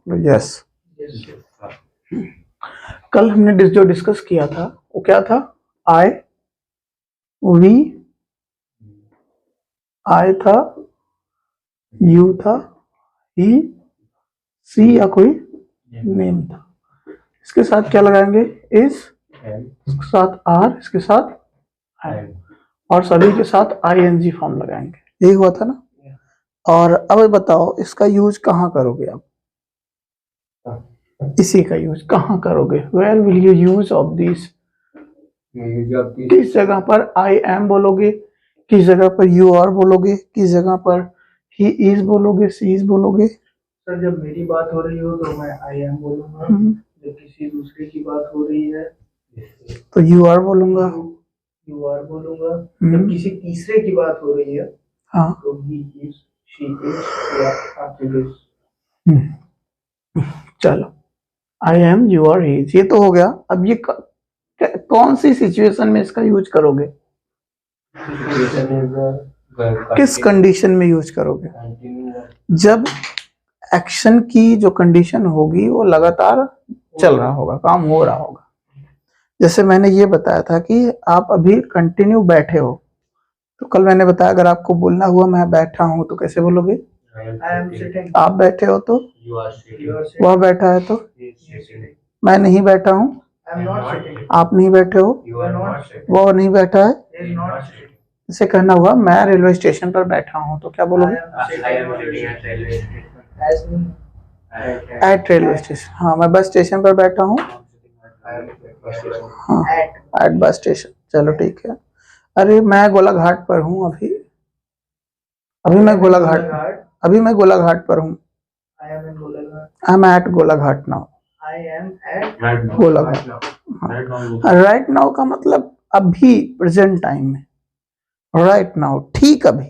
Yes. कल हमने जो डिस्कस किया था वो क्या था? आई, वी, आई था, यू था, ही, सी या कोई नेम था। इसके साथ क्या लगाएंगे? इज, इसके साथ आर, इसके साथ आई, और सभी के साथ आईएनजी फॉर्म लगाएंगे। यही हुआ था ना? और अब बताओ इसका यूज कहाँ करोगे आप? इसी का यूज कहाँ करोगे? Where will you use of this? किस जगह पर आई एम बोलोगे, किस जगह पर यू आर बोलोगे, किस जगह पर ही इज बोलोगे, सी इज बोलोगे? सर जब मेरी बात हो रही हो तो मैं आई एम बोलूंगा, जब किसी दूसरे की बात हो रही है तो यू आर बोलूंगा, यू आर बोलूंगा, जब किसी तीसरे की बात हो रही है हाँ तो ही इज, शी इज या आप इज। चलो, I am, you are, he is, ये तो हो गया। अब ये कौन सी सिचुएशन में इसका यूज करोगे? किस कंडीशन में यूज करोगे? जब एक्शन की जो कंडीशन होगी वो लगातार चल रहा होगा, काम हो रहा होगा। जैसे मैंने ये बताया था कि आप अभी कंटिन्यू बैठे हो, तो कल मैंने बताया अगर आपको बोलना हुआ मैं बैठा हूं तो कैसे बोलोगे? आप बैठे हो तो, वह बैठा है तो, मैं नहीं बैठा हूं, आप नहीं बैठे हो, वो नहीं बैठा है। इसे कहना हुआ मैं रेलवे स्टेशन पर बैठा हूं तो क्या बोलोगे? Eight railway station. हाँ, मैं बस स्टेशन पर बैठा हूँ। हाँ, एट बस स्टेशन। चलो ठीक है। अरे मैं गोलाघाट पर हूँ अभी, अभी मैं गोलाघाट पर हूँ। I am at Golaghat now. Golaghat. Right now का मतलब अभी, प्रेजेंट टाइम में। राइट नाउ, ठीक अभी।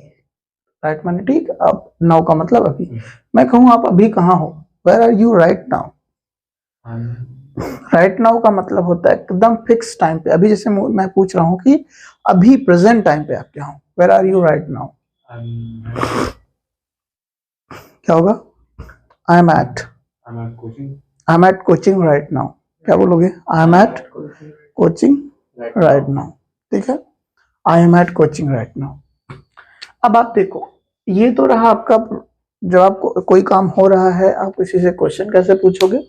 राइट माने ठीक, अब नाउ का मतलब अभी। मैं कहूँ आप अभी कहाँ हो? Where are you right now? Right now का मतलब होता है एकदम फिक्स टाइम पे। अभी जैसे मैं पूछ रहा हूँ कि अभी प्रेजेंट टाइम पे आप क्या हो? Where are you right now? क्या होगा? I am at coaching right now. क्या बोलोगे? I am at coaching right now. ठीक है, I am at coaching right now. अब आप देखो, ये तो रहा आपका जब आपको कोई काम हो रहा है, आप किसी से क्वेश्चन कैसे पूछोगे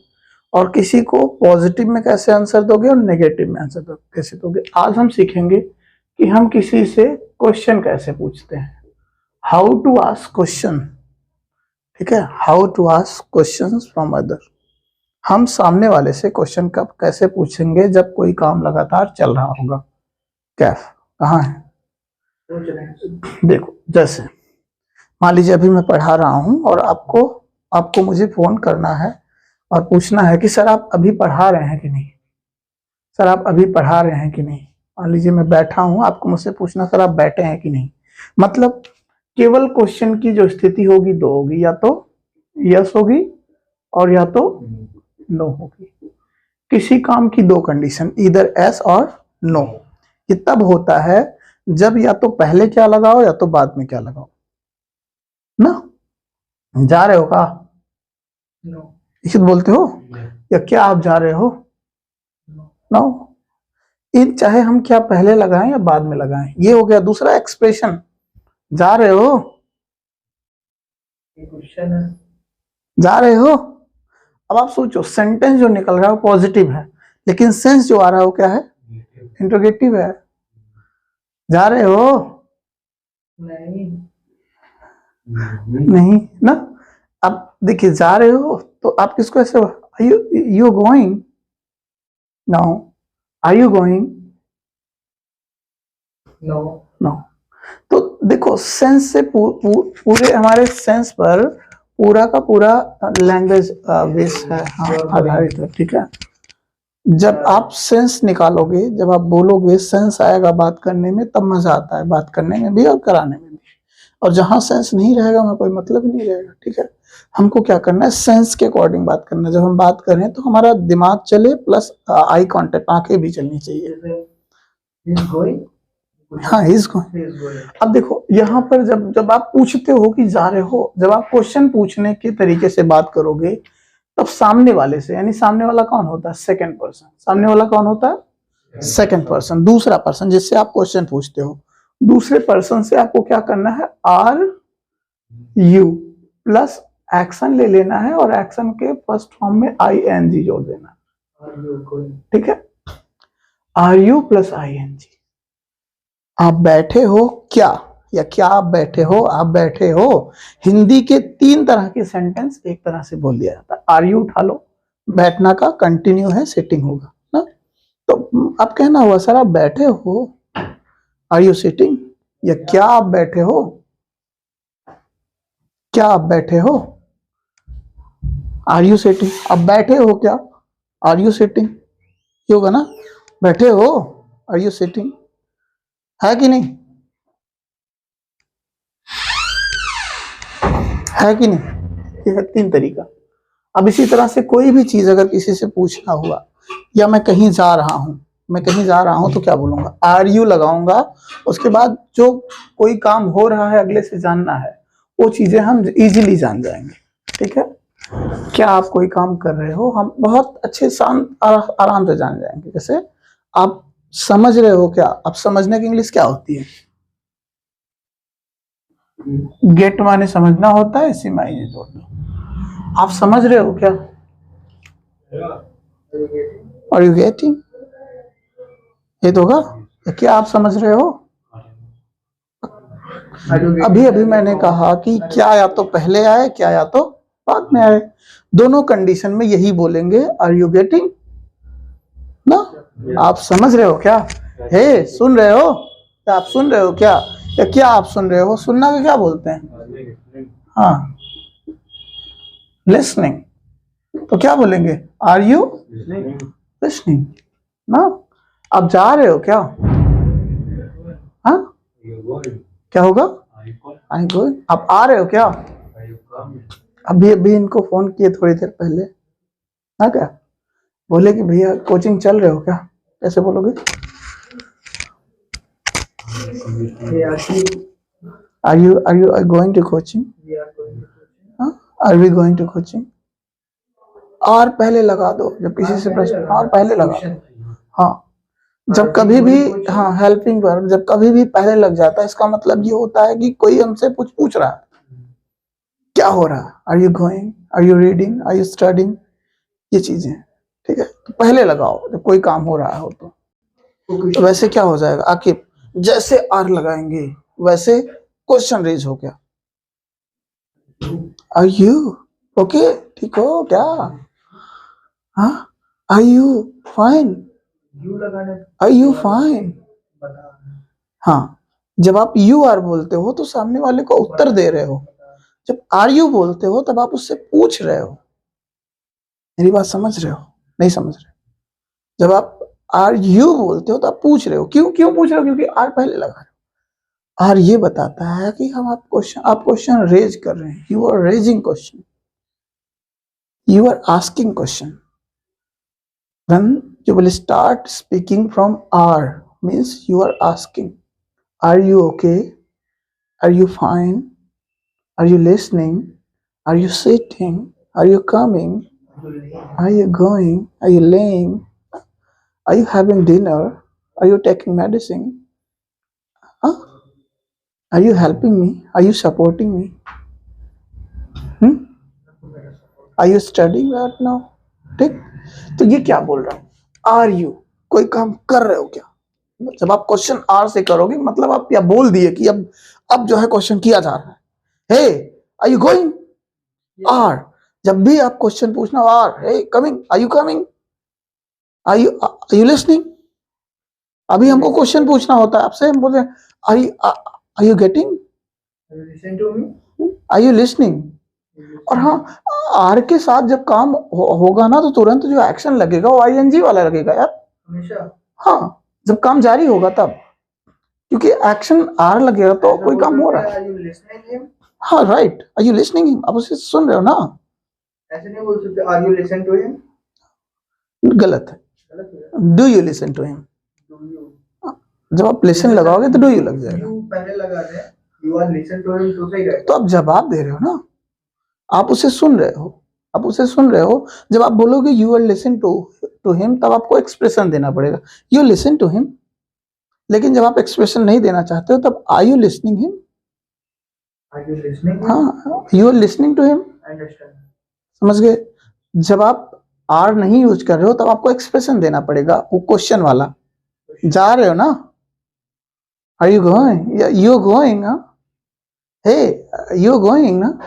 और किसी को पॉजिटिव में कैसे आंसर दोगे और नेगेटिव में आंसर कैसे दोगे। आज हम सीखेंगे कि हम किसी से क्वेश्चन कैसे पूछते हैं, हाउ टू आस्क क्वेश्चन। ठीक है, how to ask questions from other. हम सामने वाले से क्वेश्चन कब कैसे पूछेंगे? जब कोई काम लगातार चल रहा होगा। कैफ कहाँ है? देखो, जैसे मान लीजिए अभी मैं पढ़ा रहा हूं और आपको मुझे फोन करना है और पूछना है कि सर आप अभी पढ़ा रहे हैं कि नहीं? सर आप अभी पढ़ा रहे हैं कि नहीं? मान लीजिए मैं बैठा हूं, आपको मुझसे पूछना सर आप बैठे हैं कि नहीं। मतलब केवल क्वेश्चन की जो स्थिति होगी दो होगी, या तो यस होगी और या तो नो होगी। किसी काम की दो कंडीशन, इधर एस और नो। ये तब होता है जब या तो पहले क्या लगाओ या तो बाद में क्या लगाओ ना। जा रहे हो का? इसे बोलते हो या क्या आप जा रहे हो? नो। इन चाहे हम क्या पहले लगाएं या बाद में लगाएं, ये हो गया दूसरा एक्सप्रेशन। जा रहे हो, क्वेश्चन है, जा रहे हो। अब आप सोचो, सेंटेंस जो निकल रहा है वो पॉजिटिव है, लेकिन सेंस जो आ रहा है वो क्या है? इंट्रोगेटिव है। जा रहे हो? नहीं ना। अब देखिए, जा रहे हो तो आप किसको ऐसे, you going? No. Are you going? No. No. तो देखो, सेंस से पूरे हमारे सेंस पर पूरा का पूरा लैंग्वेज बेस है, हाँ, आधारित है। ठीक है, जब आप सेंस निकालोगे, जब आप बोलोगे, सेंस आएगा बात करने में, तब मजा आता है बात करने में भी और कराने में भी। और जहां सेंस नहीं रहेगा वहां कोई मतलब ही नहीं रहेगा। ठीक है, हमको क्या करना है? सेंस के अकॉर्डिंग बात करना है। जब हम बात कर रहे हैं तो हमारा दिमाग चले प्लस आई कांटेक्ट, आंखें भी चलनी चाहिए। हाँ, इज गोइंग। अब देखो यहाँ पर जब आप पूछते हो कि जा रहे हो, जब आप क्वेश्चन पूछने के तरीके से बात करोगे तब सामने वाले से, यानी सामने वाला कौन होता है? Second person. सामने वाला कौन होता है? सेकंड पर्सन, दूसरा पर्सन जिससे आप क्वेश्चन पूछते हो। दूसरे पर्सन से आपको क्या करना है? आर यू प्लस एक्शन ले लेना है और एक्शन के फर्स्ट फॉर्म में आई एन जी जोड़ देना। ठीक है, are you plus I N G. आप बैठे हो क्या, या क्या आप बैठे हो? आप बैठे हो। हिंदी के 3 तरह के सेंटेंस एक तरह से बोल दिया जाता है। आर यू उठा लो, बैठना का कंटिन्यू है, सिटिंग होगा ना। तो आप कहना हुआ सर आप बैठे हो, आर यू सिटिंग, या क्या आप बैठे हो? क्या आप बैठे हो? Are you sitting. अब बैठे हो क्या? आर यू सिटिंग, ये होगा ना। बैठे हो, आर यू सिटिंग, है कि नहीं? है कि नहीं? ये है 3 तरीका। अब इसी तरह से कोई भी चीज अगर किसी से पूछना हुआ, या मैं कहीं जा रहा हूं, मैं कहीं जा रहा हूं तो क्या बोलूंगा? आर यू लगाऊंगा। उसके बाद जो कोई काम हो रहा है अगले से जानना है, वो चीजें हम इजीली जान जाएंगे। ठीक है, क्या आप कोई काम कर रहे हो, हम बहुत अच्छे शांत आराम से जान जाएंगे। जैसे आप समझ रहे हो क्या? आप समझने की इंग्लिश क्या होती है? गेट माने समझना होता है, इसी में ये जोड़ दो। आप समझ रहे हो क्या? आर यू गेटिंग, ये तो होगा। क्या आप समझ रहे हो? अभी अभी मैंने कहा कि क्या या तो पहले आए, क्या या तो बाद में आए। दोनों कंडीशन में यही बोलेंगे, आर यू गेटिंग ना। आप समझ रहे हो क्या? हे, सुन रहे हो क्या? आप सुन रहे हो क्या, या क्या आप सुन रहे हो? सुनना को क्या बोलते हैं? हाँ, लिसनिंग। तो क्या बोलेंगे? आर यू लिसनिंग ना। आप जा रहे हो क्या? हाँ, क्या होगा? I going. आप आ रहे हो क्या? अभी अभी इनको फोन किए थोड़ी देर पहले, हाँ क्या बोले कि भैया कोचिंग चल रहे हो क्या? कैसे बोलोगे? Are you going to coaching? Are we going to coaching? और पहले लगा दो जब किसी से प्रश्न, और पहले लगा दो। हाँ, जब कभी भी, हाँ, हेल्पिंग वर्ब जब कभी भी पहले लग जाता है, इसका मतलब ये होता है कि कोई हमसे कुछ पूछ रहा है, क्या हो रहा है? Are you going, are you reading, are you studying, ये चीजें। ठीक है, तो पहले लगाओ जब कोई काम हो रहा हो तो वैसे क्या हो जाएगा? आखिर जैसे आर लगाएंगे वैसे क्वेश्चन रेज हो गया। आर यू ओके, ठीक हो क्या? हाँ, are you fine, are you fine. हाँ, जब आप यू आर बोलते हो तो सामने वाले को उत्तर दे रहे हो। जब आर यू बोलते हो तब आप उससे पूछ रहे हो। मेरी बात समझ रहे हो? नहीं समझ रहे? जब आप आर यू बोलते हो तो आप पूछ रहे हो। क्यों क्यों पूछ रहे हो? क्योंकि आर पहले लगा रहे हो। आर ये बताता है कि हम आप क्वेश्चन रेज कर रहे हैं। You are raising question, you are asking question. When you will start speaking from are means you are asking, are you okay, are you fine, are you listening, are you sitting, are you coming, are you going, are you laying, are you having dinner, are you taking medicine, huh? Are you helping me, are you supporting me, are you studying right now? ठीक, तो ये क्या बोल रहा हूं? Are you कोई काम कर रहे हो क्या? जब आप क्वेश्चन आर से करोगे मतलब आप या बोल दिए कि अब जो है क्वेश्चन किया जा रहा है। He, are you going? Are. जब भी आप क्वेश्चन पूछना, are, he, coming, are you coming, are you listening. अभी हमको क्वेश्चन पूछना होता है आपसे, हम बोलते हैं are you getting, are you listening. और हाँ, आर के साथ जब काम होगा ना तो तुरंत जो एक्शन लगेगा वो आईएनजी वाला लगेगा यार हमेशा। हाँ, जब काम जारी होगा तब, क्योंकि एक्शन आर लगेगा तो कोई काम हो रहा है। हाँ, right, are you listening him, आप उसे सुन रहे हो ना। ऐसे नहीं बोल सकते are you listen to him, गलत है। Do you listen to him. जब आप लिसन लगाओगे तो डू यू लग जाएगा। पहले लगा दे, you are listen to him तो सही रहेगा। तो आप जवाब दे रहे हो ना, आप उसे सुन रहे हो। आप उसे सुन रहे हो। जब आप बोलोगे you are listen to him, तब आपको एक्सप्रेशन देना पड़ेगा, यू लिसन टू हिम। लेकिन जब आप एक्सप्रेशन नहीं देना चाहते हो, तब are you listening him? Are you listening? हाँ, you are listening to him. Understand. समझ गए? जब आप आर नहीं यूज कर रहे हो, तब आपको एक्सप्रेशन देना पड़ेगा, वो क्वेश्चन वाला। जा रहे हो ना, are you going, you going, he you going ना,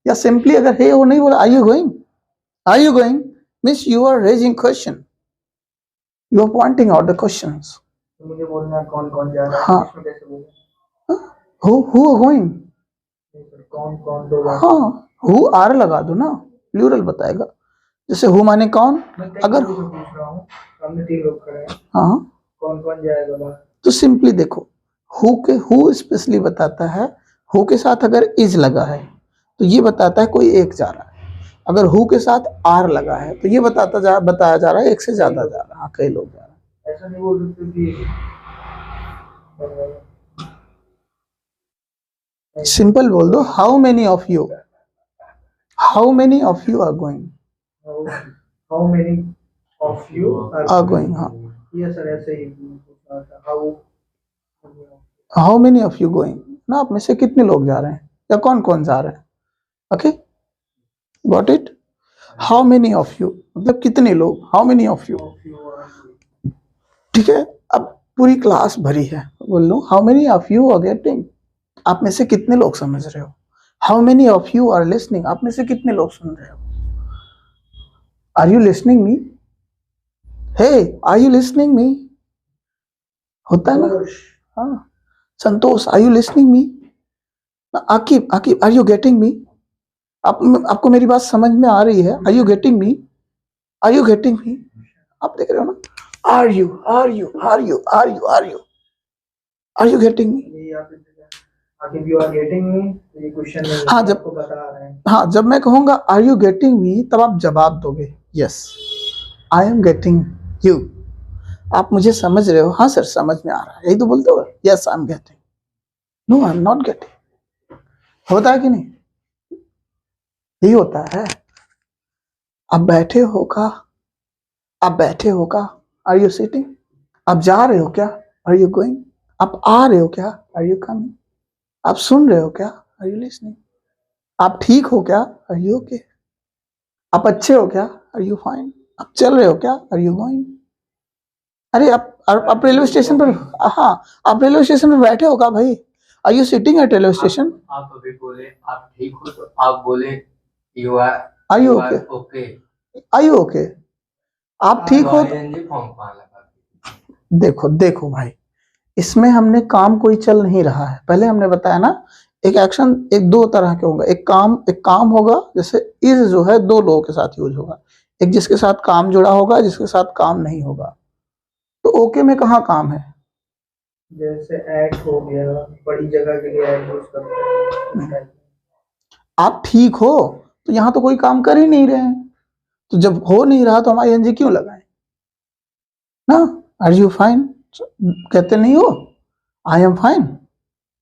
या सिंपली अगर हे वो नहीं बोला, are you going, are you going means you are raising question, you are pointing out the questions. तो मुझे बोलना है कौन कौन जा रहा है, हाँ, इसमें कैसे बोलूं? हु आर गोइंग, कौन कौन दो बार? हाँ, हु आर लगा दो ना, प्लूरल बताएगा। जैसे हु माने कौन, मैं कई अगर लोगों से पूछ रहा हूँ, सामने 3 लोग खड़े हैं, हाँ, कौन कौन जाएगा बाहर? तो सिंपली देखो, हु स्पेशली बताता है, हु के साथ अगर इज लगा है तो ये बताता है कोई एक जा रहा है। अगर हु के साथ आर लगा है तो ये बताया जा रहा है एक से ज्यादा जा रहा है, हाँ, कई लोग जा रहे हैं। ऐसा नहीं बोल सकते कि सिंपल बोल दो, how many of you, how many of you are going, how many of you are going, हाँ, ये सर ऐसे ही पूछना था, how many of you going ना, आप में से कितने लोग जा रहे हैं या कौन कौन जा रहे हैं। Okay, got it. How many of you मतलब कितने लोग, हाउ मेनी ऑफ यू, ठीक है। अब पूरी क्लास भरी है, बोल लो how many of you are getting, आप में से कितने लोग समझ रहे हो। How many of you are listening, आप में से कितने लोग सुन रहे हो। Are you listening me, hey are you listening me, होता है ना। हाँ, Santosh are you listening me, Aqib Aqib are you getting me, आपको मेरी बात समझ में आ रही है, are you getting me, are you getting me, आप देख रहे हो ना, are you are you are you are you are you are you getting me. Aqib you are getting me, ये क्वेश्चन नहीं है, हाँ, जब आपको बता रहे हैं। हाँ, जब मैं कहूंगा आर यू गेटिंग मी, तब आप जवाब दोगे yes I am getting you, आप मुझे समझ रहे हो, हाँ सर समझ में आ रहा है, यही तो बोलते हो, yes I am getting, no I am not getting. होता है कि नहीं, यही होता है। आप बैठे हो का, आप बैठे हो का, आर यू सिटिंग, आप जा रहे हो क्या, आर यू गोइंग, आप आ रहे हो क्या, आर यू कमिंग, आप सुन रहे हो क्या, आर यू लिसनिंग, आप ठीक हो क्या, आर यू ओके, आप अच्छे हो क्या, आर यू फाइन, आप चल रहे हो क्या, आर यू गोइंग। अरे आप रेलवे स्टेशन पर, हाँ, आप रेलवे स्टेशन पर बैठे हो क्या भाई, are you sitting at railway station. आप अभी बोले आप ठीक हो, तो आप बोले you are you okay, okay, are you okay, आप ठीक हो। फॉर्म कहाँ लगा? देखो देखो भाई, इसमें हमने काम कोई चल नहीं रहा है, पहले हमने बताया ना, एक एक्शन एक दो तरह के होगा, एक काम होगा, जैसे इज जो है दो लोगों के साथ यूज होगा, एक जिसके साथ काम जुड़ा होगा, जिसके साथ काम नहीं होगा। तो ओके में कहाँ काम है, जैसे ऐड हो गया, बड़ी जगह के लिए ऐड यूज करते हैं। आप ठीक हो, तो यहाँ तो कोई काम कर ही नहीं रहे हैं, तो जब हो नहीं रहा तो हम आईएनजी क्यों लगाएं ना। आर यू फाइन कहते नहीं हो, आई एम फाइन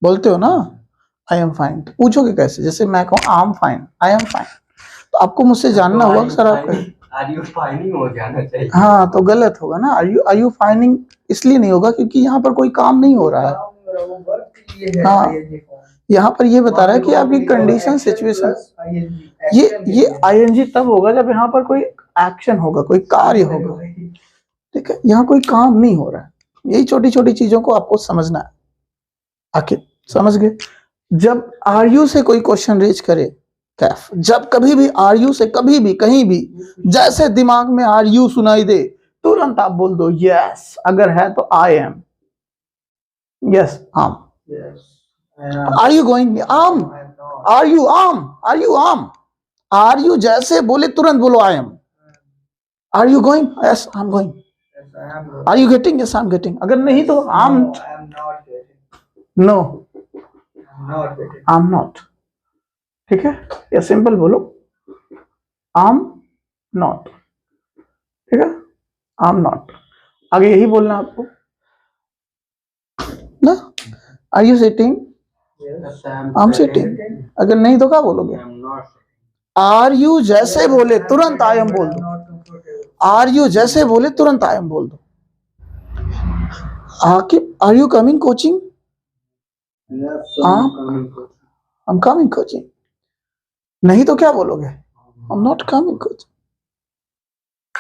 बोलते हो ना, आई एम फाइन, तो पूछोगे कैसे, जैसे मैं कहूँ I am fine, I am fine, तो आपको मुझसे जानना होगा सर आप आर यू फाइनिंग हो जाना चाहिए। हाँ, तो गलत होगा ना, आर यू फाइनिंग इसलिए नहीं होगा क्योंकि यहाँ पर कोई काम नहीं हो रहा है। हाँ, यहाँ पर ये बता रहा है कि आपकी कंडीशन सिचुएशन, ये आईएनजी तब होगा जब यहाँ पर कोई एक्शन होगा, कोई कार्य होगा, ठीक है। यहाँ कोई काम नहीं हो रहा है, यही छोटी छोटी चीजों को आपको समझना है। आखिर समझ गए, जब आर यू से कोई क्वेश्चन रेज करे, कैफ, जब कभी भी आर यू से कभी भी कहीं भी जैसे दिमाग में आर यू सुनाई दे, तुरंत आप बोल दो यस, अगर है तो I am, yes am, are you going am, are you am, are you am, are you जैसे बोले तुरंत बोलो I am, are you going, yes I am going, are you getting, yes I am getting, अगर नहीं तो आम, no I am not, ठीक है, या सिंपल बोलो आम नॉट, ठीक है, आम नॉट, आगे यही बोलना आपको ना, are you sitting, I am sitting, अगर नहीं तो क्या बोलोगे, आर यू जैसे बोले तुरंत आई एम बोल I'm दो। not comfortable. आर यू जैसे बोले तुरंत आई एम बोल दो। Aqib are you coming coaching? Yes, हाँ। coming coach. I am coming coaching. नहीं तो क्या बोलोगे? I am not coming coaching.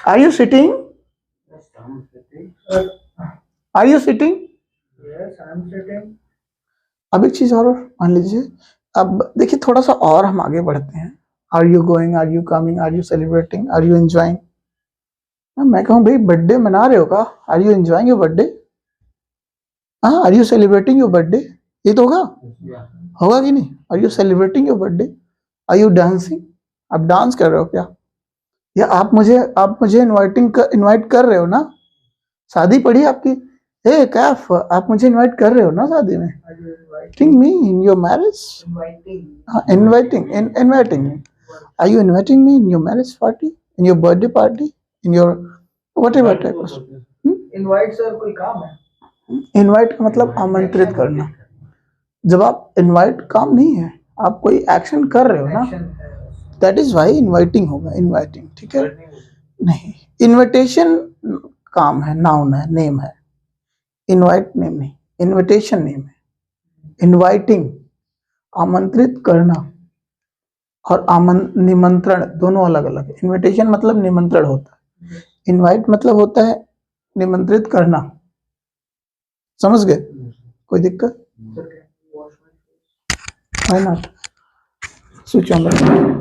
Are you sitting? Yes, I'm sitting. Are you sitting? Yes, I'm sitting. अब एक चीज और मान लीजिए। अब देखिए थोड़ा सा और हम आगे बढ़ते हैं। Are you going, are you coming, are you celebrating, are you enjoying. मैं कहूँ भाई बर्थडे मना रहे हो का? Are you enjoying your birthday? हाँ, are you celebrating your birthday? ये तो होगा, Yeah. होगा कि नहीं? Are you celebrating your birthday? Are you dancing? आप डांस कर रहे हो क्या? या आप मुझे इनवाइट कर रहे हो ना? शादी पड़ी आपकी। हे कैफ, आप मुझे इनवाइट कर रहे हो ना शादी में? Are you inviting me in your marriage? inviting? Inviting me. Are you inviting me in your marriage party, in your birthday party, in your whatever type of? Invite sir कोई काम है? इनवाइट का मतलब आमंत्रित करना। जब आप इनवाइट काम नहीं है, आप कोई एक्शन कर रहे हो ना, Action है. दैट इज वाई इनवाइटिंग होगा। इनवाइटिंग, ठीक है? नहीं, इनविटेशन काम है, नाउन है, नेम है। इनवाइट नेम नहीं, इनविटेशन नेम है। इनवाइटिंग आमंत्रित करना और निमंत्रण दोनों अलग अलग है। इनविटेशन मतलब निमंत्रण होता है, इनवाइट मतलब होता है निमंत्रित करना। समझ गए? कोई दिक्कत? Sir, can you wash my face? Why not? Switch on the light.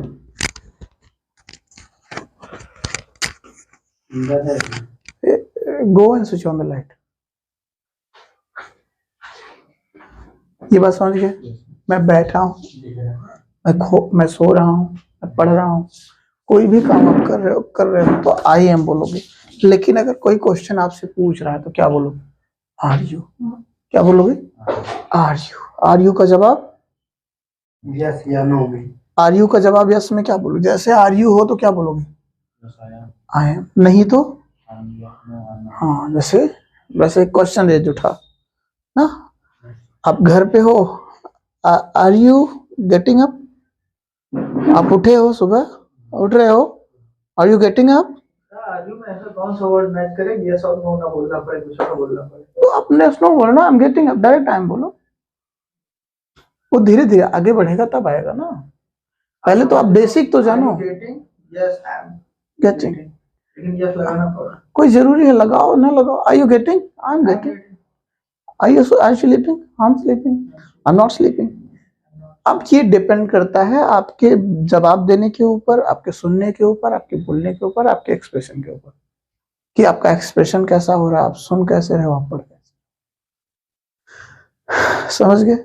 Go and switch on the light. ये बात समझ गए? मैं बैठा हूँ, मैं सो रहा हूँ, मैं पढ़ रहा हूँ, कोई भी काम आप कर रहे हो तो आई एम बोलोगे। लेकिन अगर कोई क्वेश्चन आपसे पूछ रहा है तो क्या बोलोगे? Are you. क्या बोलोगे? Are you. आर यू का जवाब Yes, yeah, no, me. Are you का जवाब यस में क्या बोलोगे? जैसे आर यू हो तो क्या बोलोगे? Yes, I am. I am. नहीं तो I'm yeah, no, I'm not. हाँ, जैसे वैसे क्वेश्चन रेज उठा ना, आप घर पे हो, आर यू गेटिंग अप? आप उठे हो, सुबह उठ रहे हो, are you getting up? Are you में ऐसा कौन सा वर्ड मैच करे? Yes और no ना बोलना पड़े, दूसरा ना बोलना पड़े. तो अपने स्नो बोलना, आई am getting up, direct time बोलो। वो धीरे धीरे आगे बढ़ेगा तब आएगा ना। पहले तो आप बेसिक तो जानो। Are you getting? Yes, I'm getting, लेकिन yes लगाना पड़ा. कोई जरूरी है लगाओ ना लगाओ। Are you getting? I am getting. Are you sleeping? I am sleeping. I am not sleeping. अब ये डिपेंड करता है आपके जवाब देने के ऊपर, आपके सुनने के ऊपर, आपके बोलने के ऊपर, आपके एक्सप्रेशन के ऊपर, कि आपका एक्सप्रेशन कैसा हो रहा है, आप सुन कैसे रहे हो, आप पढ़ कैसे। समझ गए?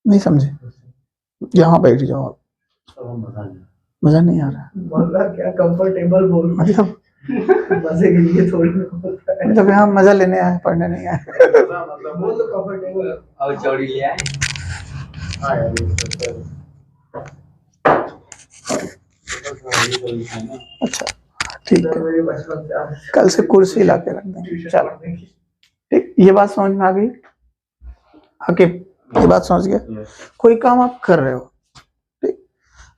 नहीं समझे? यहाँ बैठ जाओ आप। मजा नहीं आ रहा? बोलना क्या कंफर्टेबल बोल, मतलब मजे के लिए थोड़ी ना बोलता है. मतलब यहाँ मजा लेने आए, पढ़ने नहीं आए। बोल तो कंफर्टेबल. और चौड़ी ले आए. अच्छा ठीक है, मेरे बचपन से आप कल से कुर्सी ला के रख देंगे। चलो ठीक, ये बात समझ में आ गई? आकिब ये बात समझ गया? कोई काम आप कर रहे हो, ठीक?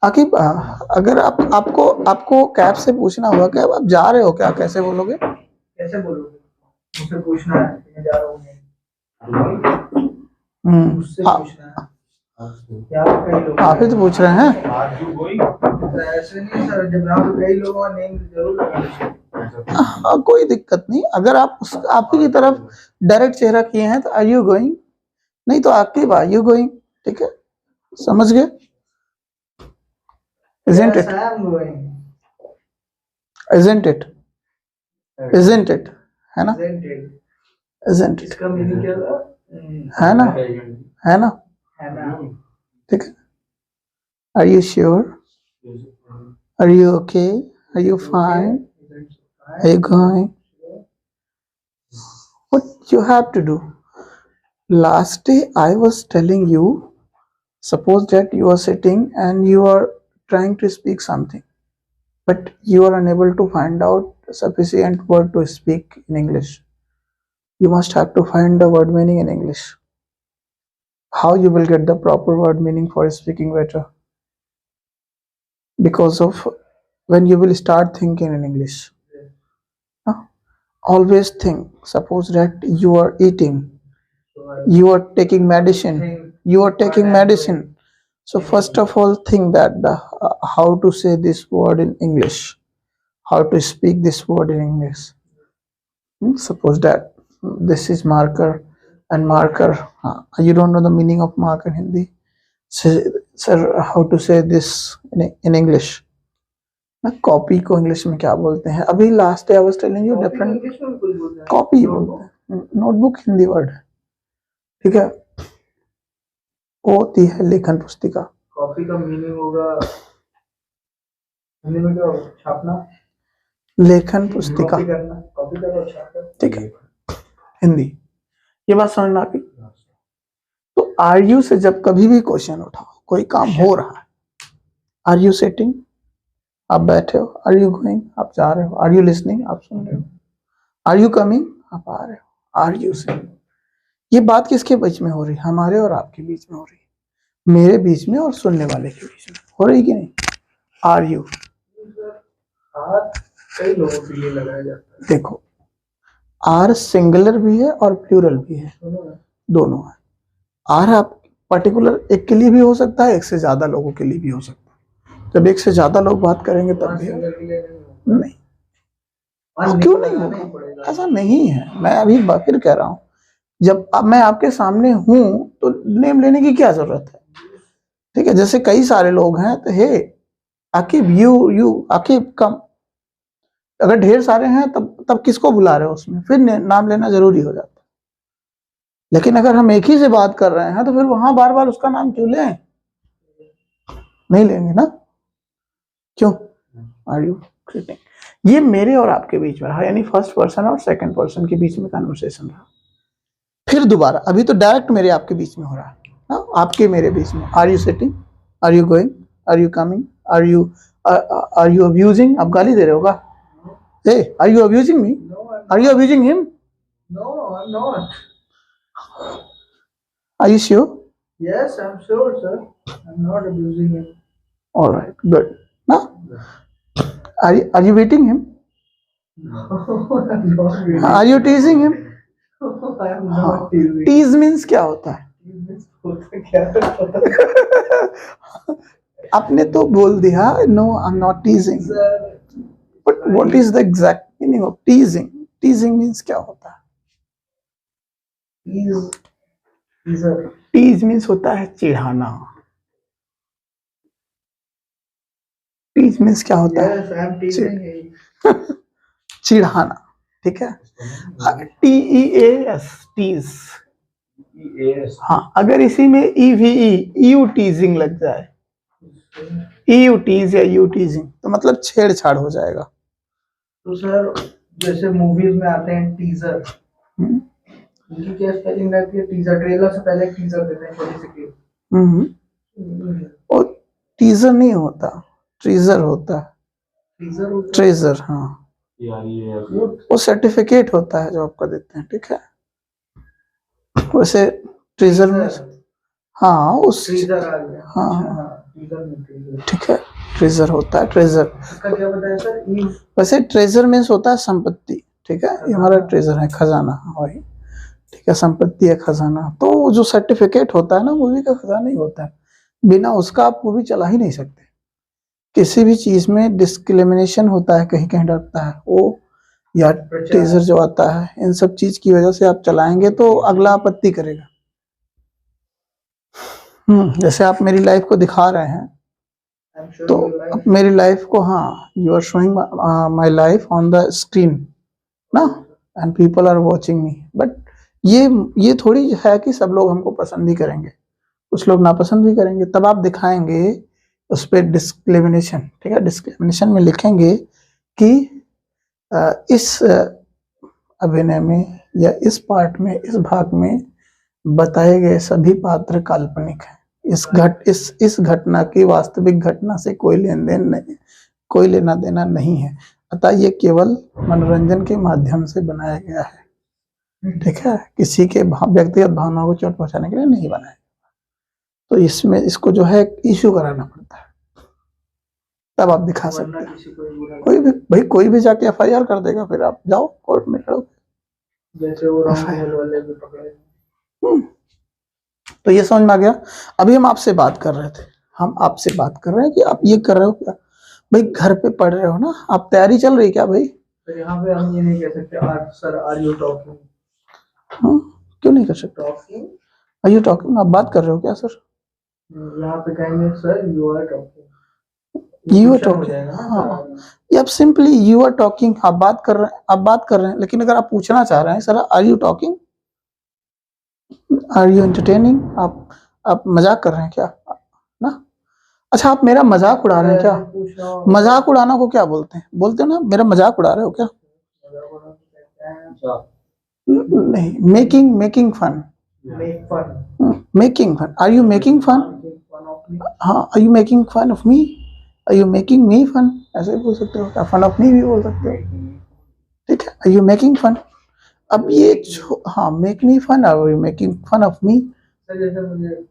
आकिब अगर आपको कैब से पूछना हुआ कि आप जा रहे हो क्या, कैसे बोलोगे? कैसे बोलोगे? मुझसे पूछना है कि मैं जा रहा हूँ. मुझसे हाँ, पूछना है. यहाँ पे कई लोग आप ही तो पूछ रहे हैं। ऐसे नहीं सर, जब यहाँ पे कई लोगों का नेम जरूर लगाना चाहिए. हाँ, कोई दिक्कत नहीं। अगर आप आप ही की तरफ डायरेक्ट चेहरा किए हैं तो आर यू गोइंग, नहीं तो आकिब आर यू गोइंग, ठीक है? समझ गए? Isn't it? Yes, I am going. Isn't it? Isn't it? है ना? Isn't it? Isn't it? इसका मीनिंग क्या था? है ना? है ना? है ना? ठीक है? Are you sure? Are you okay? Are you fine? Are you going? What you have to do? Last day I was telling you, suppose that you are sitting and you are trying to speak something, but you are unable to find out sufficient word to speak in English. You must have to find the word meaning in English. How you will get the proper word meaning for speaking better? because of when you will start thinking in English. Huh? Always think. Suppose that you are eating, you are taking medicine, you are taking medicine. So first of all, think that how to say this word in English, how to speak this word in English. Suppose that this is marker and marker. You don't know the meaning of marker in Hindi. Sir, how to say this in English? ना copy को English में क्या बोलते हैं? अभी last day I was telling you different English में कुछ बोलते हैं, कॉपी बोलते हैं, नोटबुक हिंदी वर्ड है, ठीक है। वो होती है लेखन पुस्तिका। कॉपी का मीनिंग होगा हिंदी में क्या होगा? छापना, लेखन पुस्तिका, कॉपी करना, कॉपी करना, छापना, ठीक है, हिंदी। ये बात समझ में आ गई? तो आर यू से जब कभी भी क्वेश्चन उठाओ, कोई काम हो रहा है, आर यू सिटिंग, आप बैठे हो, आर यू गोइंग, आप जा रहे हो, आर यू लिसनिंग, आप सुन रहे हो, आर यू कमिंग, आप आ रहे हो, आर यू से। ये बात किसके बीच में हो रही है? हमारे और आपके बीच में हो रही है, मेरे बीच में और सुनने वाले के बीच में हो रही कि नहीं? Are you. कई लोगों के लिए लगाया जाता है। देखो, आर सिंगुलर भी है और प्लूरल भी है, दोनों है। आर आप पर्टिकुलर एक के लिए भी हो सकता है, एक से ज्यादा लोगों के लिए भी हो सकता है। जब एक से ज्यादा लोग बात करेंगे तब भी नहीं, क्यों नहीं होगा? ऐसा नहीं है। मैं अभी फिर कह रहा हूं, जब अब मैं आपके सामने हूं तो नेम लेने की क्या जरूरत है? ठीक है, जैसे कई सारे लोग हैं तो हे आकिब, यू आकिब कम। अगर ढेर सारे हैं तब किसको बुला रहे हो उसमें? फिर नाम लेना जरूरी हो जाता है। लेकिन अगर हम एक ही से बात कर रहे हैं तो फिर वहां बार बार उसका नाम क्यों लें? नहीं लेंगे ना। क्यों? Are you creating? ये मेरे और आपके बीच में रहा, यानी फर्स्ट पर्सन और सेकंड पर्सन के बीच में कन्वर्सेशन रहा। फिर दोबारा अभी तो डायरेक्ट मेरे आपके बीच में हो रहा है, आपके मेरे बीच में। Are you sitting, are you going, are you coming, are you abusing? आप गाली दे रहे होगा? Hey, are you abusing me? No, Are you abusing him? No, I'm not. Are you sure? Yes, I'm sure, sir. I'm not abusing him. All right, good. Now, are you beating him? No, I'm not really. Are you teasing him? No, I am not teasing. Tease means क्या होता है? Tease means होता क्या है? आपने तो बोल दिया, no, I'm not teasing. Sir, But what is the exact meaning of teasing? Teasing means क्या होता है? teaser. Tease means होता है चिढ़ाना। Tease means क्या होता है? Yes, I'm teasing him. चिढ़ाना, ठीक है। TEAS, tease। हाँ, अगर इसी में EVE, टीजिंग लग जाए, यू टीज या यू टीजिंग, तो मतलब छेड़छाड़ हो जाएगा। तो सर जैसे मूवीज में आते हैं टीजर, उनकी क्या स्पेलिंग रहती है? टीजर, ट्रेलर से पहले टीजर देते हैं छोटी सी क्लिप। और टीजर नहीं होता, ट्रीजर होता है। टीजर होता है? ट्रेजर, हाँ, वो सर्टिफिकेट होता है जो आपको देते हैं, ठीक है। वैसे ट्रेजर में, हाँ, उस ट्रीजर आ गया। हाँ, टीजर में ट्रीजर, ठीक है, ट्रेजर होता है, ट्रेजर। इसका क्या बताया सर? वैसे ट्रेजर मीन्स होता है संपत्ति, ठीक है। ये हमारा ट्रेजर है, खजाना, वही, ठीक है, संपत्ति है, खजाना। तो जो सर्टिफिकेट होता है ना, मूवी का खजाना ही होता है। बिना उसका आप मूवी चला ही नहीं सकते। किसी भी चीज में डिस्क्रिमिनेशन होता है, कहीं कहीं डरता है वो, या ट्रेजर जो आता है, इन सब चीज की वजह से आप चलाएंगे तो अगला आपत्ति करेगा। जैसे आप मेरी लाइफ को दिखा रहे हैं, तो अब मेरी लाइफ को, हाँ, you are showing my life on the screen ना, and people are watching me. But ये थोड़ी है कि सब लोग हमको पसंद ही करेंगे, कुछ लोग नापसंद भी करेंगे। तब आप दिखाएंगे उस पर डिस्क्रिमिनेशन, ठीक है। डिस्क्रिमिनेशन में लिखेंगे कि इस अभिनय में या इस पार्ट में, इस भाग में बताए गए सभी पात्र काल्पनिक हैं। इस घटना की वास्तविक घटना से कोई लेना देना नहीं है, अतः ये केवल मनोरंजन के माध्यम से बनाया गया है, ठीक है। किसी के व्यक्तिगत भावनाओं को चोट पहुंचाने के लिए नहीं बनाया। तो इसमें इसको जो है इश्यू कराना पड़ता है, तब आप दिखा सकते वरना हैं। किसी को ही बुरा कोई भी भाई, कोई भी जाके एफआईआर कर देगा, फिर आप जाओ कोर्ट में लड़ो। जैसे वो राउंड वाले भी पकड़े। हम्म, तो ये समझ में आ गया। अभी हम आपसे बात कर रहे थे, हम आपसे बात कर रहे हैं कि आप ये कर रहे हो क्या भाई, घर पे पढ़ रहे हो ना आप, तैयारी चल रही है क्या भाई? तो यहाँ पे हम ये नहीं कह सकते सर आर यू टॉकिंग। क्यों नहीं कर सकते? टॉकिंग आर यू टॉकिंग, आप बात कर रहे हो क्या सर? यहाँ पे कहेंगे sir you are talking. You are talking, हाँ, ये आप सिंपली यू आर टॉकिंग, आप बात कर रहे हैं, आप बात कर रहे हैं। लेकिन अगर आप पूछना चाह रहे हैं sir are you talking, are you entertaining, आप मजाक कर रहे हैं क्या ना? अच्छा, आप मेरा मजाक उड़ा रहे हैं क्या? मजाक उड़ाना को क्या बोलते हैं? बोलते हैं ना मेरा मजाक उड़ा रहे हो क्या? नहीं, making fun, making fun, are you making fun? हाँ, are you making fun of me, are you making me fun, ऐसे भी बोल सकते हो, क्या फन ऑफ मी भी बोल सकते हो, ठीक है। आर यू मेकिंग फन, अब ये हाँ, make me fun, are you making fun of me. जैसे मुझे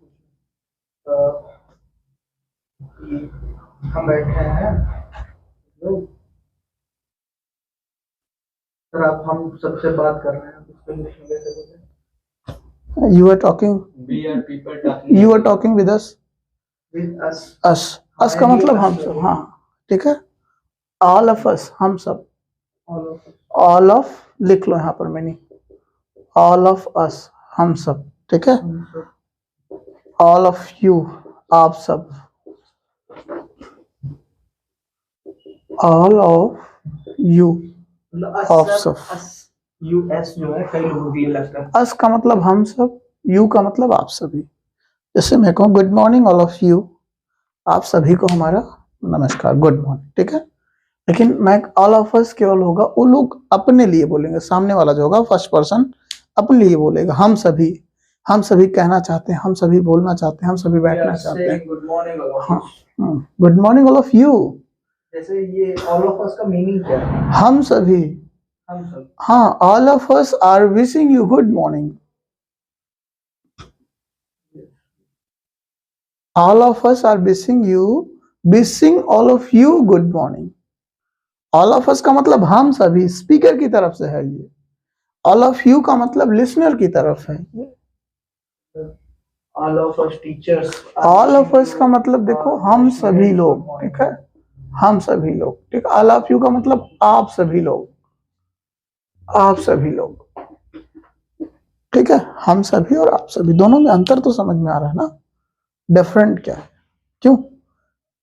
हम बैठे हैं सर, आप हम सबसे बात कर रहे हैं, उसको इंग्लिश में कैसे बोलें? You are talking, We are people talking. You are talking with us, with us. Us का मतलब हम सब, हाँ ठीक है। ऑल ऑफ अस, हम सब, ऑल ऑफ लिख लो यहाँ पर मैंने, ऑल ऑफ अस, हम सब, ठीक है। ऑल ऑफ यू, आप सब, ऑल ऑफ यू, ऑफ सब। यू एस जो है कई लोगों के लिए लगता है। अस का मतलब हम सब, यू का मतलब आप सभी। जैसे मैं कहूँ good morning all of you, आप सभी को हमारा नमस्कार, गुड मॉर्निंग, ठीक है। लेकिन मैं ऑल ऑफ अस केवल होगा वो लोग अपने लिए बोलेंगे, सामने वाला जो होगा फर्स्ट पर्सन अपने लिए बोलेगा। हम सभी कहना चाहते हैं, हम सभी बोलना चाहते हैं, हम सभी बैठना चाहते हैं। गुड मॉर्निंग ऑल ऑफ हाँ, good morning all of you. जैसे ये ऑल ऑफ अस का मीनिंग क्या है? हम सभी, हम सब। हाँ, all of us are wishing you good morning, all of us are wishing all of you good morning। all of us का मतलब हम सभी, स्पीकर की तरफ से है ये। all of you का मतलब लिसनर की तरफ है ये। All of us teachers. all of us का मतलब देखो हम सभी लोग, ठीक है, हम सभी लोग, ठीक है। all of you का मतलब आप सभी लोग, आप सभी लोग, ठीक है। हम सभी और आप सभी, दोनों में अंतर तो समझ में आ रहा है ना, डिफरेंट क्या है, क्यों?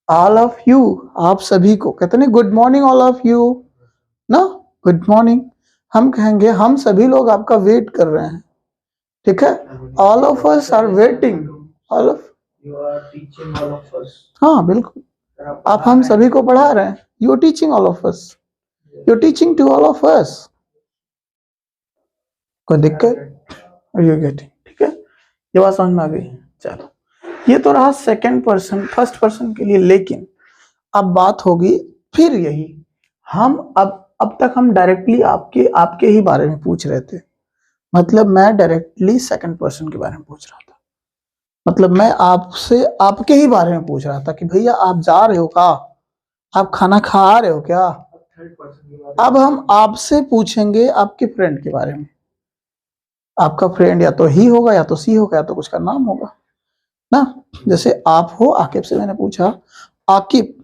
ऑल ऑफ यू, आप सभी को कहते हैं good morning all of you ना, गुड मॉर्निंग। हम कहेंगे हम सभी लोग आपका वेट कर रहे हैं, ठीक है। All of us are waiting, all of you are teaching all of us. हाँ बिल्कुल, आप हम सभी को पढ़ा रहे हैं, you are teaching all of us, you are teaching to all of us. कोई दिक्कत? यू गेटिंग, ठीक है, ये बात समझ में आ गई। चलो, ये तो रहा सेकंड पर्सन, फर्स्ट पर्सन के लिए। लेकिन अब बात होगी फिर यही, हम अब तक हम डायरेक्टली आपके ही बारे में पूछ रहे थे, मतलब मैं डायरेक्टली सेकंड पर्सन के बारे में पूछ रहा था, मतलब मैं आपसे आपके ही बारे में पूछ रहा था कि भैया आप जा रहे हो क्या, आप खाना खा रहे हो क्या। थर्ड पर्सन की बात। अब हम आपसे पूछेंगे आपके फ्रेंड के बारे में। आपका फ्रेंड या तो ही होगा या तो सी होगा या तो कुछ का नाम होगा ना। जैसे आप हो, आकिब से मैंने पूछा आकिब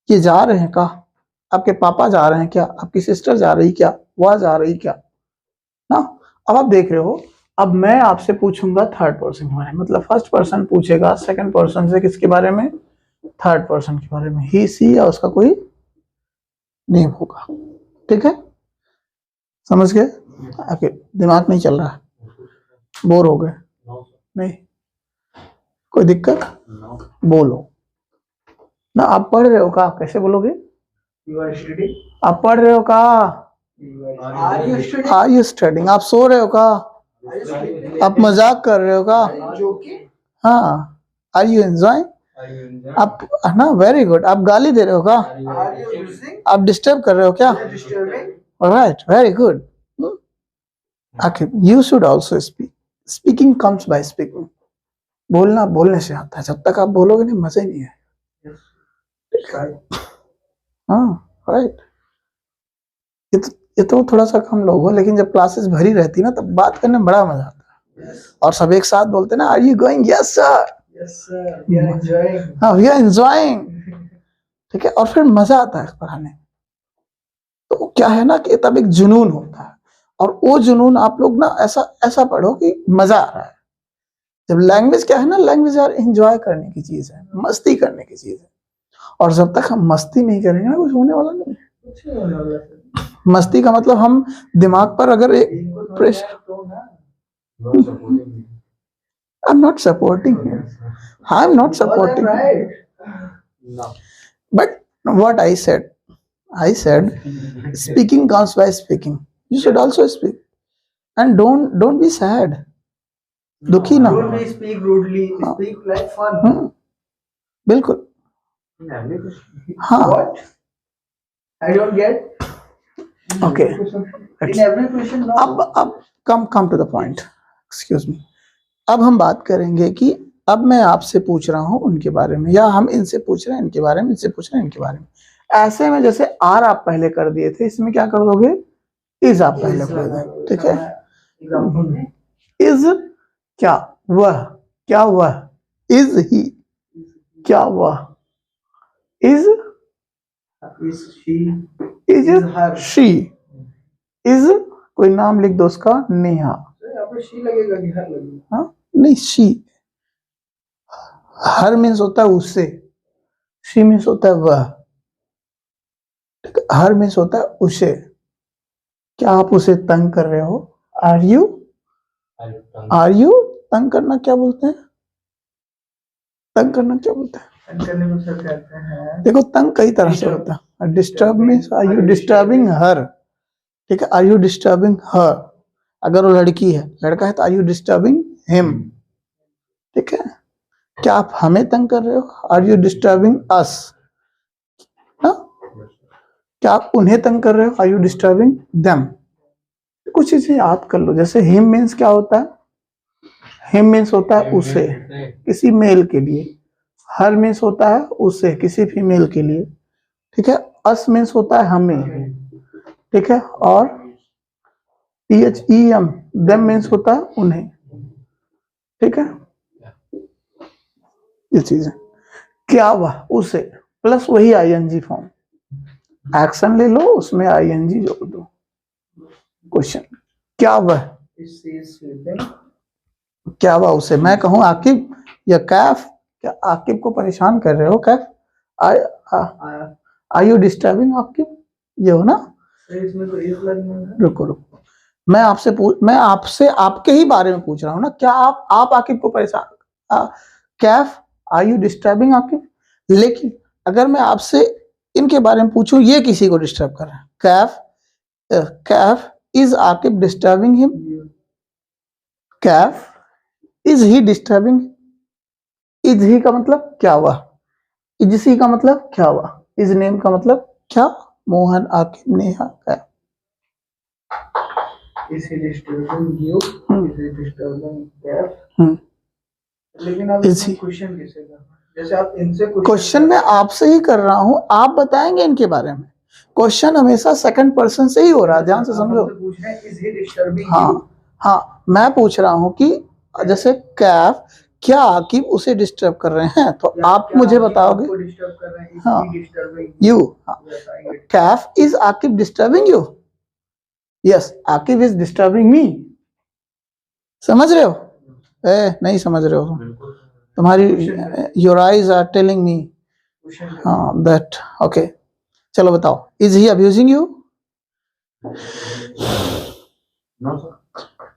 ये जा रहे हैं क्या, आपके पापा जा रहे हैं क्या, आपकी सिस्टर जा रही क्या, वह जा रही क्या ना। अब आप देख रहे हो, अब मैं आपसे पूछूंगा थर्ड पर्सन के बारे में, मतलब फर्स्ट पर्सन पूछेगा सेकंड पर्सन से किसके बारे में, थर्ड पर्सन के बारे में। ही सी या उसका कोई नेम होगा, ठीक है, समझ गए? आपके दिमाग नहीं चल रहा है, बोर हो गए? नहीं, कोई दिक्कत? बोलो ना, आप पढ़ रहे हो का, कैसे बोलोगे? You are studying. आप पढ़ रहे हो का? Are you studying. Are you studying? आप सो रहे हो का? आप मजाक कर रहे हो का? जोकिंग। हाँ, आर यू एंजॉयिंग? आप ना, वेरी गुड। आप गाली दे रहे हो का? Are you using. आप डिस्टर्ब कर रहे हो क्या? डिस्टर्बिंग। Alright, very good. आखिर you should also speak, speaking comes by speaking. बोलना बोलने से आता है, जब तक आप बोलोगे नहीं मजा ही नहीं है। Right. हाँ राइट। ये तो थोड़ा सा कम लोग हो, लेकिन जब क्लासेस भरी रहती ना तब बात करने में बड़ा मजा आता है। Yes. और सब एक साथ बोलते ना, are you going, yes sir, Yes, sir. We are enjoying. हाँ वी आर एंजॉयिंग, ठीक है। और फिर मजा आता है पढ़ाने में। तो क्या है ना कि तब एक जुनून होता है, और वो जुनून आप लोग ना ऐसा ऐसा पढ़ो कि मजा आ रहा है। जब लैंग्वेज क्या है ना, लैंग्वेज यार एंजॉय करने की चीज है, मस्ती करने की चीज है। और जब तक हम मस्ती नहीं करेंगे ना, कुछ होने वाला नहीं है। कुछ नहीं होने वाला सर। मस्ती का मतलब हम दिमाग पर अगर एक इनको थोड़ा प्रेशर, यार तो ना। आई am not supporting, I am not Because I'm supporting, right. No. But what I said speaking comes by speaking, you should also speak, and don't be sad, दुखी ना हो। Don't be speak rudely. हाँ। Speak like fun. बिल्कुल हाँ। What? I don't get. Okay. In every question, no. अब come to the point, excuse me. अब हम बात करेंगे कि अब मैं आपसे पूछ रहा हूँ उनके बारे में, या हम इनसे पूछ रहे हैं इनके बारे में, इनसे पूछ रहे हैं इनके बारे में। ऐसे में जैसे आर आप पहले कर दिए थे, इसमें क्या कर दोगे, इज आप पहले कर दोगे, ठीक है। Example में इज क्या वह, क्या वह, इज ही क्या वह, is is she, is is her. She, is कोई नाम लिख दो उसका, नेहा। यहाँ पे she लगेगा कि her लगेगा? हाँ नहीं, शी, हर मीन्स होता है उससे, शी मीन्स होता है वह, ठीक है? हर मीन्स होता है उसे। क्या आप उसे तंग कर रहे हो, आर यू, आर यू, तंग करना क्या बोलते हैं, तंग करना क्या बोलते हैं, तंग करने को सर कहते हैं देखो तंग कई तरह से होता है। Disturb means are you disturbing her, ठीक है, आर यू डिस्टर्बिंग हर। अगर वो लड़की है, लड़का है तो आर यू डिस्टर्बिंग हिम, ठीक है। क्या आप हमें तंग कर रहे हो, आर यू डिस्टर्बिंग अस, क्या आप उन्हें तंग कर रहे हो, आर यू डिस्टर्बिंग देम। कुछ चीजें याद कर लो, जैसे हिम मीन्स क्या होता है, हिम मीन्स होता है उसे, किसी मेल के लिए। हर मीन्स होता है उसे, किसी फीमेल के लिए, ठीक है। अस मीन्स होता है हमें, ठीक है। और THEM, देम मीन्स होता है उन्हें, ठीक है। ये चीज है। क्या वह, उसे, प्लस वही ING फॉर्म, एक्शन ले लो उसमें ING जोड़ दो। क्वेश्चन, क्या वह, is she sleeping? क्या वह उसे, मैं कहूँ आकिब या कैफ, क्या आकिब को परेशान कर रहे हो कैफ, आया आर यू डिस्टर्बिंग आकिब, ये हो ना। सर इसमें तो is लगना है। रुको रुको, मैं आपसे आपके ही बारे में पूछ रहा हूँ ना। क्या आप आकिब को परेशान, Kaif are you disturbing Aqib. लेकिन अगर मैं आपसे इनके बारे में पूछूं, ये किसी को डिस्टर्ब कर रहा है, Kaif is Aqib disturbing him, Kaif is he disturbing, is he का मतलब क्या हुआ, इजसी का मतलब क्या हुआ, इज नेम का मतलब क्या, Mohan, Aqib, Neha, Kaif. Is he disturbing you? Is he disturbing Kev? लेकिन आप Is इसमें he- क्वेश्चन कैसे कर रहे हैं? जैसे आप इनसे क्वेश्चन मैं आपसे ही कर रहा हूं, आप बताएंगे इनके बारे में। क्वेश्चन हमेशा सेकंड पर्सन से ही हो रहा है, ध्यान से समझो। पूछ रहे हैं is he disturbing you? हाँ हाँ, मैं पूछ रहा हूँ कि जैसे कैफ, क्या आकिब उसे डिस्टर्ब कर रहे हैं, तो या आप क्या मुझे आपको बताओगे, डिस्टर्ब कर रहे हैं? Is हाँ, he disturbing you, Yes, I get it. Kaif is Aqib disturbing you, yes Aqib is disturbing me. समझ रहे हो, नहीं समझ रहे हो, तुम्हारी your eyes are telling me, Question हाँ दैट, ओके। चलो बताओ, is he abusing you, No, sir.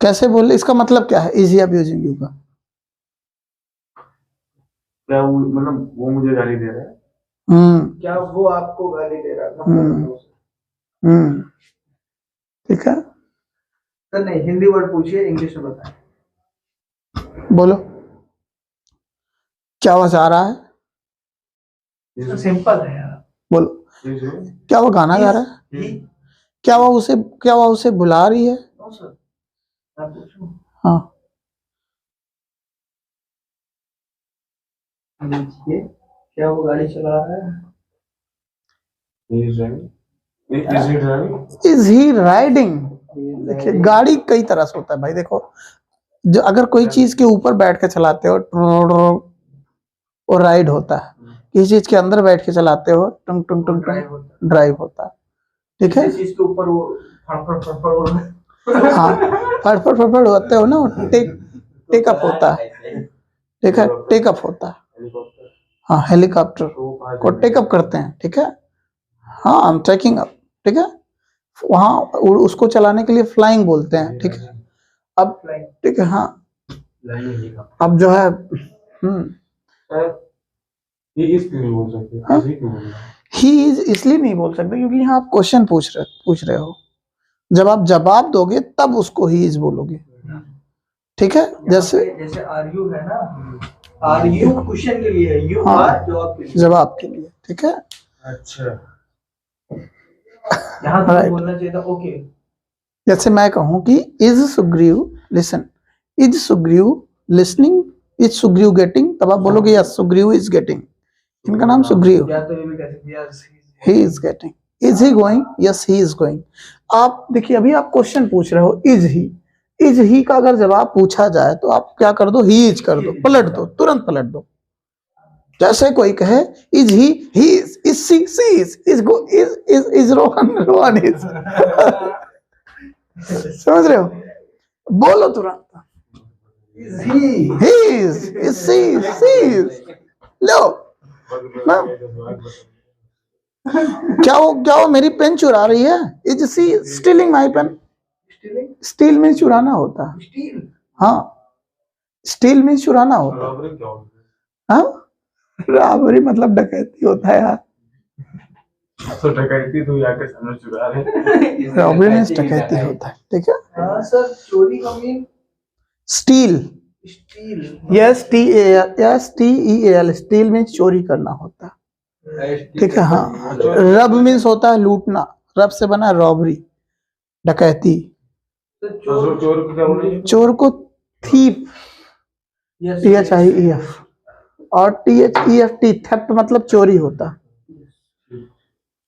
कैसे बोले, इसका मतलब क्या है इज ही अब्यूजिंग यू का, क्या वो मतलब वो मुझे गाली दे रहा है? क्या वो आपको गाली दे रहा है? ठीक है, सर नहीं, हिंदी वर्ड पूछिए, इंग्लिश में बताएं। बोलो क्या आवाज आ रहा है, सिंपल है यार। बोलो क्या वो गाना गा रहा है, He- क्या वो उसे बुला रही है, No, sir. मैं पूछूं? हाँ देखिए, क्या वो गाड़ी चला रहा है? Is he riding. देखिए गाड़ी कई तरह से होता है भाई। देखो जो अगर कोई चीज के ऊपर बैठ के चलाते हो वो राइड होता है, किसी चीज के अंदर बैठ के चलाते हो टुंग टुंग टुंग टुंग ड्राइव होता है। ठीक है, किसी चीज के ऊपर वो फड़फड़ उड़ हाँ फड़फड़ होते हो ना, टेक अप होता है। ठीक है, टेक अप होता है। हाँ हेलीकॉप्टर को टेक अप करते हैं। ठीक है, हाँ आई एम टेकिंग अप। ठीक है, वहाँ उसको चलाने के लिए फ्लाइंग बोलते हैं। ठीक है, अब ठीक है, हाँ अब जो है ही इज इसलिए नहीं बोल सकते क्योंकि यहाँ आप क्वेश्चन पूछ रहे हो। जब आप जवाब दोगे तब उसको ही इज बोलोगे। ठीक है, जैसे आर यू है ना, आर यू क्वेश्चन के लिए है, यू हाँ, आर जवाब के लिए। ठीक है, अच्छा यहाँ तो बोलना चाहिए था ओके। जैसे मैं कहूँ कि is Sugriva listen, is Sugriva listening, is Sugriva getting, तब आप बोलोगे यस सुग्रीव इज गेटिंग। इनका नाम सुग्रीव। या तो ये भी कह सकते हैं yes he is getting. Is he going, yes he is going. आप देखिए अभी आप क्वेश्चन पूछ रहे हो इज ही का अगर जवाब पूछा जाए तो आप क्या कर दो, ही इज कर दो, पलट दो, तुरंत पलट दो। जैसे कोई कहे is he is she is Rohan is समझ रहे हो, बोलो तुरंत he is she is। लो ना, क्या वो मेरी पेन चुरा रही है? Is she stealing my pen. Steal में चुराना होता है। हाँ स्टील में चुराना होता है। हाँ रॉबरी मतलब डकैती होता है यार। तो डकैती तो आके सामने चुरा रहे। रॉबरी में डकैती होता है। ठीक है, हाँ सर, चोरी का mean steel, steel, yes T E L, steel में चोरी करना होता है। ठीक है, हाँ रब मीन्स होता है लूटना, रब से बना रॉबरी, डकैती। चोर को क्या बोलेंगे? चोर को थीफ, THIEF और THEFT, थेफ्ट मतलब चोरी होता है,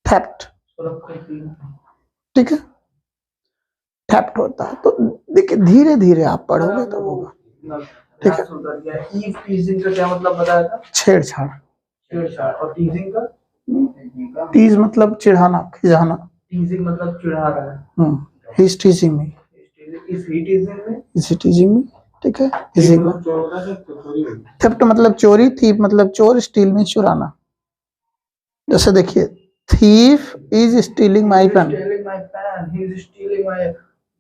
थेफ्ट। ठीक है, थेफ्ट होता है। तो देखिए धीरे धीरे आप पढ़ोगे तो होगा। ठीक है, ईव टीजिंग का क्या मतलब बताया था? छेड़छाड़। छेड़छाड़। और टीजिंग का? टीज मतलब चिढ़ाना, खिजाना। टीजिंग मतलब चिढ़ा रहा है। He is टीजिंग me, is he टीजिंग में? इज ही टीजिंग मी। ठीक है, इसी को थेफ्ट मतलब चोरी, थीफ मतलब चोर, स्टील में चुराना। जैसे देखिए thief is stealing my pen, Stealing my pen, he is stealing my